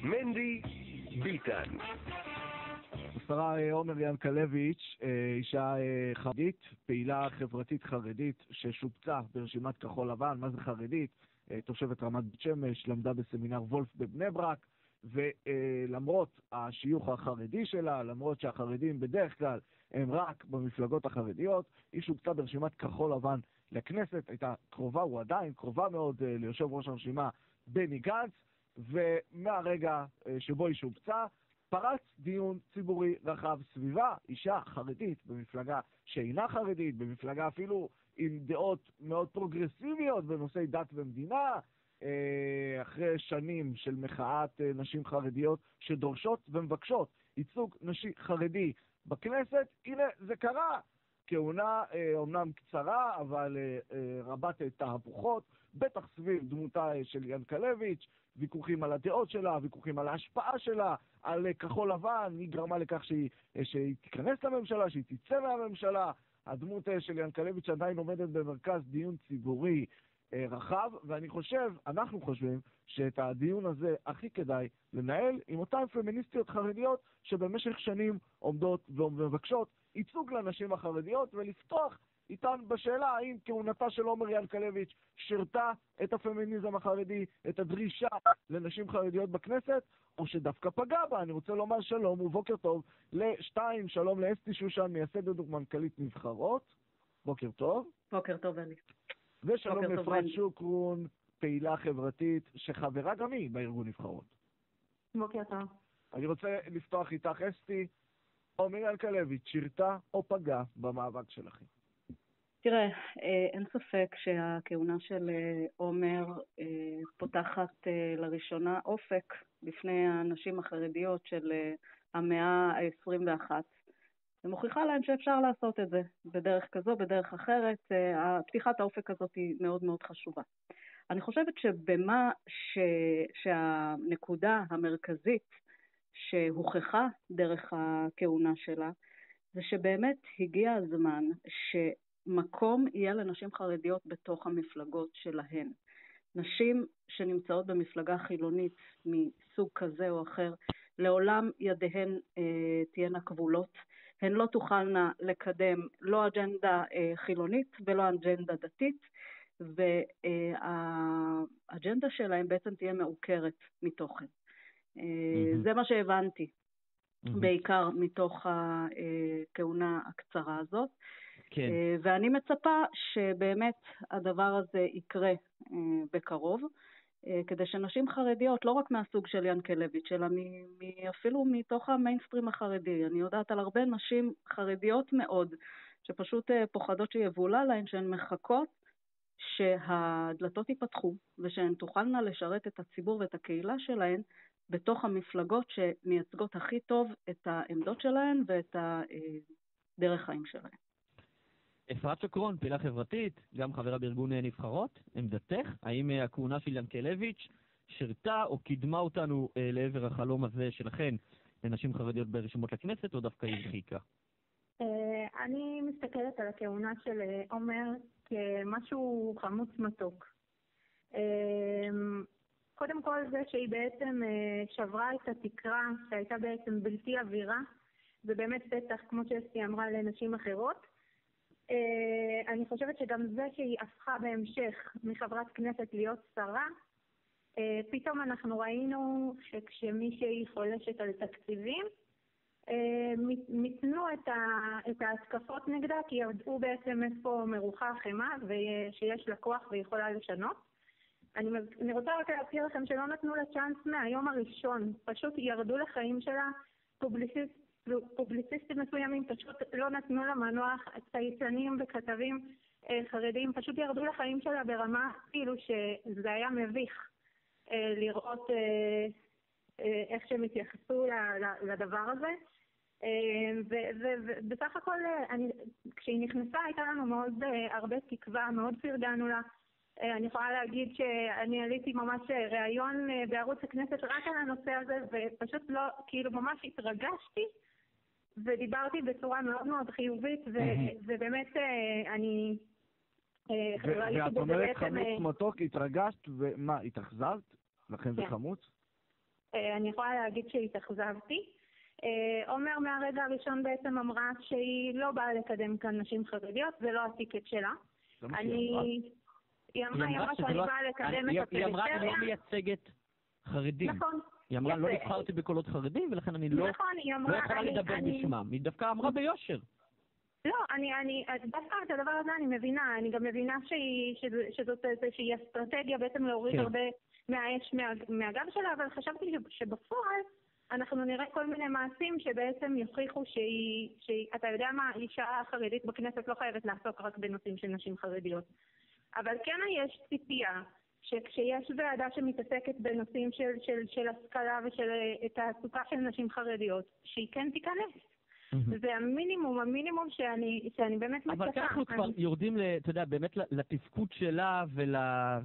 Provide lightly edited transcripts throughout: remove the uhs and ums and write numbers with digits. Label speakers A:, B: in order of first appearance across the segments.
A: מנדי ביטן.
B: השרה עומר ינקלביץ', אישה חרדית, פעילה חברתית חרדית ששובצה ברשימת כחול לבן. מה זה חרדית? תושבת רמת בית שמש, למדה בסמינר וולף בבני ברק, ולמרות השיוך החרדי שלה, למרות שהחרדים בדרך כלל הם רק במפלגות החרדיות, היא שובצה ברשימת כחול לבן לכנסת. הייתה קרובה, הוא עדיין קרובה מאוד ליושב ראש הרשימה בני גנץ, ומהרגע שבו היא שובצה פרץ דיון ציבורי רחב סביבה. אישה חרדית במפלגה שאינה חרדית, במפלגה אפילו עם דעות מאוד פרוגרסיביות בנושאי דת ומדינה, אחרי שנים של מחאת נשים חרדיות שדורשות ומבקשות ייצוג נשי חרדי בכנסת. הנה זה קרה. כהונה אומנם קצרה, אבל רבת תהפוכות, בטח סביב דמותה של ינקלביץ', ויכוחים על הדעות שלה, ויכוחים על ההשפעה שלה, על כחול לבן. היא גרמה לכך שהיא תיכנס לממשלה, שהיא תצא מהממשלה. הדמות של ינקלביץ' עדיין עומדת במרכז דיון ציבורי רחב, אנחנו חושבים שאת הדיון הזה הכי כדאי לנהל עם אותן פמיניסטיות חרדיות שבמשך שנים עומדות ומבקשות ייצוג לנשים החרדיות, ולפתוח איתן בשאלה האם כהונתה של עומר ינקלביץ' שירתה את הפמיניזם החרדי, את הדרישה לנשים חרדיות בכנסת, או שדווקא פגע בה. אני רוצה לומר שלום ובוקר טוב לשתיים, שלום לאסתי שושן, מייסדת ומנכ"לית נבחרות. בוקר טוב.
C: בוקר טוב, אלי.
B: ושלום לאפרת שוקרון, פעילה חברתית שחברה גם היא בארגון נבחרות.
D: בוקר טוב.
B: אני רוצה לפתוח איתך, אסתי. עומר ינקלביץ' שירתה או פגע במאבק שלכם?
C: תראה, אין ספק שהכהונה של עומר פותחת לראשונה אופק בפני הנשים החרדיות של המאה ה-21. ומוכיחה להם שאפשר לעשות את זה בדרך כזו, בדרך אחרת. פתיחת האופק הזאת היא מאוד מאוד חשובה. אני חושבת שהנקודה המרכזית שהוכחה דרך הכהונה שלה, זה שבאמת הגיע הזמן שמקום יהיה לנשים חרדיות בתוך המפלגות שלהן. נשים שנמצאות במפלגה חילונית מסוג כזה או אחר, לעולם ידיהן תהיינה כבולות. הן לא תוכלנה לקדם לא אג'נדה חילונית ולא אג'נדה דתית, והאג'נדה שלהן בעצם תהיה מעוקרת מתוכן. זה מה שהבנתי, בעיקר מתוך הכהונה הקצרה הזאת.
B: כן.
C: ואני מצפה שבאמת הדבר הזה יקרה בקרוב, כדי שנשים חרדיות, לא רק מהסוג של ינקלביץ', אלא אפילו מתוך המיינסטרים החרדי. אני יודעת על הרבה נשים חרדיות מאוד, שפשוט פוחדות שיבולה להן, שהן מחכות שהדלתות ייפתחו, ושהן תוכלנה לשרת את הציבור ואת הקהילה שלהן, בתוך המפלגות שמייצגות הכי טוב את העמדות שלהן ואת דרך חיים שלהן.
E: אפרת שוקרון, פעילה חברתית, גם חברה בארגון נבחרות. עמדתך, האם הכהונה של ינקלביץ' שירתה או קידמה אותנו לעבר החלום הזה שלכן לנשים חרדיות ברשימות לכנסת, או דווקא הרחיקה?
D: אני מסתכלת על הכהונה של עומר כמשהו חמוץ מתוק. קודם כל זה שהיא בעצם שברה את התקרה שהייתה בעצם בלתי אווירה, זה באמת פתח, כמו שאסתי אמרה, לנשים אחרות. אני חושבת שגם זה שהיא הפכה בהמשך מחברת כנסת להיות שרה, פתאום אנחנו ראינו שכשמישהי חולשת על תקציבים, מתנו את ההתקפות נגדה, כי ידעו בעצם איפה מרוחה החמה ושיש לה כוח ויכולה לשנות. אני רוצה רק להזכיר לכם שלא נתנו לה צ'אנס מהיום הראשון, פשוט ירדו לחיים שלה, פובליציסטים מסוימים פשוט לא נתנו לה מנוח, צייצנים וכתבים חרדים פשוט ירדו לחיים שלה ברמה כאילו שזה היה מביך לראות איך שהם התייחסו לדבר הזה. ובסך הכל כשהיא נכנסה הייתה לנו מאוד הרבה תקווה, מאוד פרגנו לה. אני יכולה להגיד שאני עליתי ממש ראיון בערוץ הכנסת רק על הנושא הזה, ופשוט לא, כאילו ממש התרגשתי ודיברתי בצורה מאוד מאוד חיובית, ובאמת אני
B: ואת אומרת חמוץ מתוק, התרגשת, ומה, התאכזרת? לכן זה חמוץ?
D: אני יכולה להגיד שהתאכזבתי. עומר מהרגע הראשון בעצם אמרה שהיא לא באה לקדם כאן נשים חרדיות, זה לא הטיקט שלה. היא אמרה שאני באה לקדם את הפריפריה.
E: היא אמרה, אני לא מייצגת חרדים.
D: נכון.
E: היא אמרה, לא נבחרתי בקולות חרדים, ולכן אני לא יכולה לדבר בשמם. היא דווקא אמרה ביושר.
D: לא, דווקא את הדבר הזה אני מבינה. אני גם מבינה שזאת איזושהי אסטרטגיה בעצם להוריד הרבה מהאש מהגב שלה, אבל חשבתי שבפועל אנחנו נראה כל מיני מעשים שבעצם יוכיחו אתה יודע מה, אישה חרדית בכנסת לא חייבת לעסוק רק בנושאים של נשים חרדיות. אבל כן יש ציפייה שכשיש ועדה שמתעסקת בנושאים של השכלה ושל תעסוקה של נשים חרדיות, שהיא כן תיכנס. זה המינימום שאני באמת מצפה.
E: אבל כאן אנחנו כבר יורדים, אתה יודע, באמת לתפקוד שלה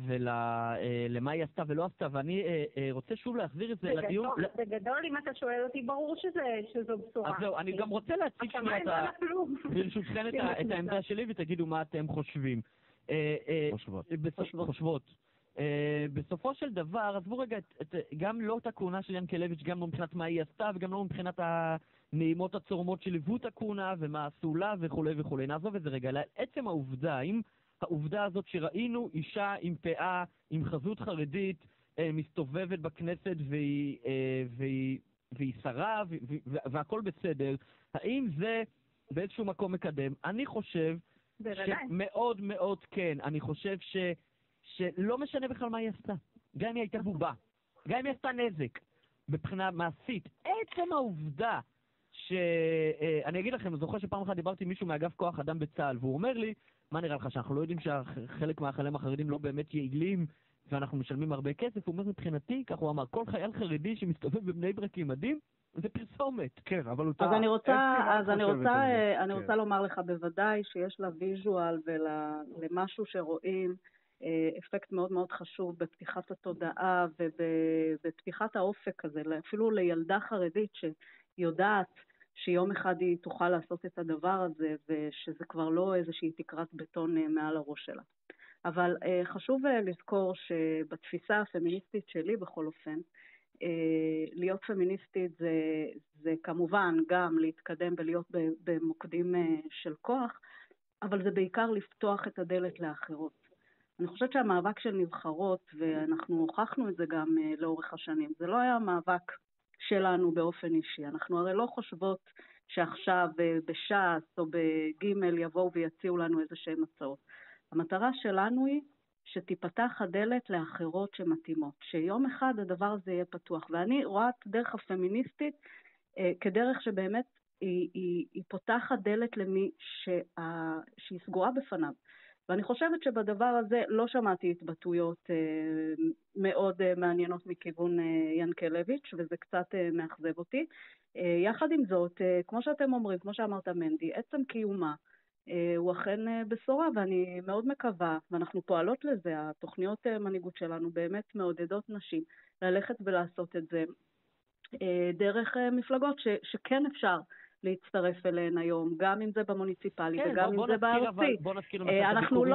E: ולמה היא עשתה ולא עשתה, ואני רוצה שוב להחזיר את זה לדיון.
D: בגדול, אם אתה שואל אותי, ברור שזו בשורה.
E: אז זהו, אני גם רוצה להציג שנייה ברשותכם את העמדה שלי ותגידו מה אתם חושבים. חושבות. בסופו של דבר, עזבו רגע, גם לא את הכהונה של ינקלביץ', גם לא מבחינת מה היא עשתה, וגם לא מבחינת הנעימות הצורמות שליוו את הכהונה, ומה עשו לה וכו' וכו'. נעזוב את זה רגע. לעצם העובדה הזאת שראינו אישה עם פאה, עם חזות חרדית, מסתובבת בכנסת והיא שרה, והכל בסדר, האם זה באיזשהו מקום מקדם? אני חושב שמאוד מאוד כן. אני חושב שלא משנה בכלל מה היא עשתה. גם אם היא הייתה בובה, גם אם היא עשתה נזק, מבחינה מעשית. עצם העובדה אני אגיד לכם, זוכר שפעם אחת דיברתי עם מישהו מאגף כוח אדם בצה"ל, והוא אומר לי, מה נראה לך, שאנחנו לא יודעים שחלק מהחיילים החרדים לא באמת יעילים, ואנחנו משלמים הרבה כסף? הוא אומר, מבחינתי, כך הוא אמר, כל חייל חרדי שמסתובב בבני ברק עם מדים, זה פרסומת.
B: כן, אבל הוא
C: אז אני רוצה לומר לך בוודאי שיש לה ויז'ואל ולמשהו שרואים אפקט מאוד מאוד חשוב בפתיחת התודעה ובפתיחת האופק הזה, אפילו לילדה חרדית שיודעת שיום אחד היא תוכל לעשות את הדבר הזה ושזה כבר לא איזושהי תקרת בטון מעל הראש שלה. אבל חשוב לזכור שבתפיסה הפמיניסטית שלי בכל אופן, להיות פמיניסטית זה כמובן גם להתקדם ולהיות במוקדים של כוח, אבל זה בעיקר לפתוח את הדלת לאחרות. אני חושבת שהמאבק של נבחרות, ואנחנו הוכחנו את זה גם לאורך השנים, זה לא היה מאבק שלנו באופן אישי. אנחנו הרי לא חושבות שעכשיו בש"ס או בגימל יבואו ויציעו לנו איזה שהן הצעות. המטרה שלנו היא שתיפתח הדלת לאחרות שמתאימות, שיום אחד הדבר הזה יהיה פתוח. ואני רואה את דרך הפמיניסטית כדרך שבאמת היא פותחת דלת למי שהיא סגורה בפניו. ואני חושבת שבדבר הזה לא שמעתי התבטאויות מאוד מעניינות מכיוון ינקלביץ', וזה קצת מאכזב אותי. יחד עם זאת, כמו שאתם אומרים, כמו שאמרת מנדי, עצם קיומה הוא אכן בשורה, ואני מאוד מקווה, ואנחנו פועלות לזה, התוכניות מנהיגות שלנו באמת מעודדות נשים ללכת ולעשות את זה דרך מפלגות שכן אפשר להצטרף אליהן היום, גם אם זה במוניציפלי וגם אם זה בארצי. אנחנו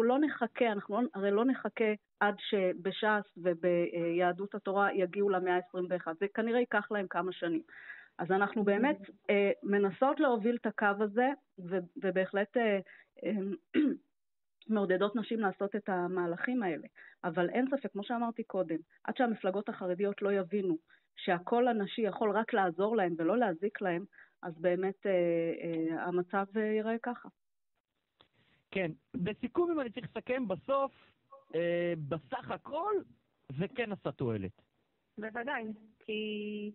C: לא נחכה, אנחנו הרי לא נחכה עד שבש"ס וביהדות התורה יגיעו ל121, זה כנראה ייקח להם כמה שנים. אז אנחנו באמת מנסות להוביל את הקו הזה, ובהחלט מעודדות נשים לעשות את המהלכים האלה. אבל אין ספק, כמו שאמרתי קודם, עד שהמפלגות החרדיות לא יבינו שהכל הנשי יכול רק לעזור להם ולא להזיק להם, אז באמת המצב ייראה ככה.
E: כן, בסיכום אם אני צריך לסכם בסוף, בסך הכל זה כן עשה תועלת.
D: בוודאי, כי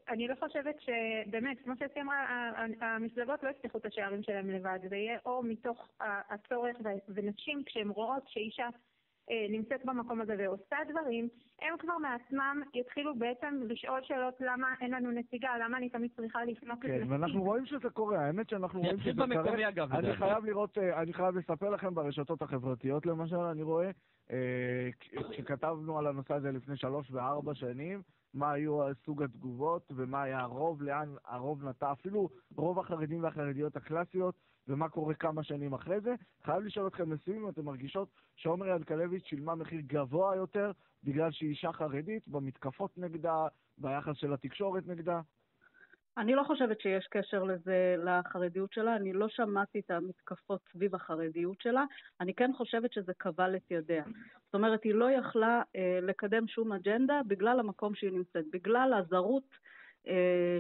D: אני לא חושבת שבאמת, כמו שעשי אמרה, המפלגות לא יפתחו את השערים שלהם לבד, זה יהיה או מתוך הצורך, ונשים כשהן רואות שאישה נמצאת במקום הזה ועושה דברים, הם כבר מעצמם יתחילו בעצם לשאול שאלות למה אין לנו נציגה, למה אני תמיד צריכה לפנות
B: לנציג. כן, ואנחנו רואים שזה קורה, האמת שאנחנו רואים שזה קורה. אני חייב לספר לכם ברשתות החברתיות למשל, אני רואה כשכתבנו על הנושא הזה לפני 3 ו4 שנים, מה היו סוג התגובות ומה היה הרוב, לאן הרוב נטע, אפילו רוב החרדים והחרדיות הקלאסיות, ומה קורה כמה שנים אחרי זה. חייב לשאול אתכם לסיום, אתם מרגישות שעומר ינקלביץ' שילמה מחיר גבוה יותר בגלל שהיא אישה חרדית, במתקפות נגדה, ביחס של התקשורת נגדה?
C: אני לא חושבת שיש קשר לזה לחרדיות שלה, אני לא שמעתי את המתקפות סביב החרדיות שלה, אני כן חושבת שזה קבל את ידיה. זאת אומרת, היא לא יכלה לקדם שום אג'נדה בגלל המקום שהיא נמצאת, בגלל הזרות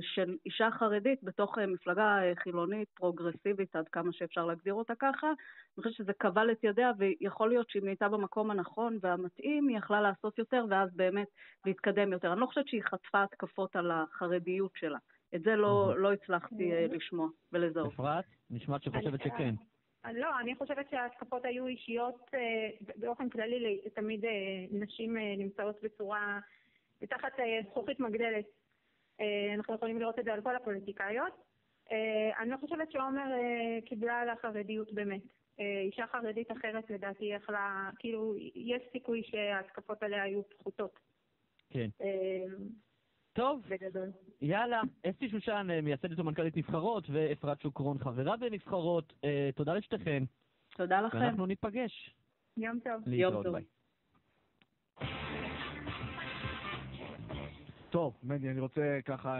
C: של אישה חרדית בתוך מפלגה חילונית, פרוגרסיבית, עד כמה שאפשר להגדיר אותה ככה. אני חושבת שזה קבל את ידיה, ויכול להיות שאם היא הייתה במקום הנכון והמתאים, היא יכלה לעשות יותר ואז באמת להתקדם יותר. אני לא חושבת שהיא חטפה התקפות על החרדיות שלה. את זה לא הצלחתי לשמוע ולזהות.
E: אפרת, נשמעת שחושבת שכן.
D: לא, אני חושבת שההתקפות היו אישיות באופן כללי, תמיד נשים נמצאות בצורה, בתחת זכוכית מגדלת. אנחנו יכולים לראות את זה על כל הפוליטיקאיות. אני לא חושבת שעומר קיבלה על החרדיות באמת. אישה חרדית אחרת לדעתי יכלה, כאילו יש סיכוי שההתקפות עליה היו פחותות.
E: כן. טוב,
D: בגדול.
E: יאללה, אסתי שושן, מייסדת ומנכ"לית נבחרות, ואפרת שוקרון, חברה בנבחרות. תודה לשתיכן.
C: תודה לכם.
E: ואנחנו ניפגש.
D: יום טוב.
E: להתראות, ביי.
B: טוב, מני, אני רוצה ככה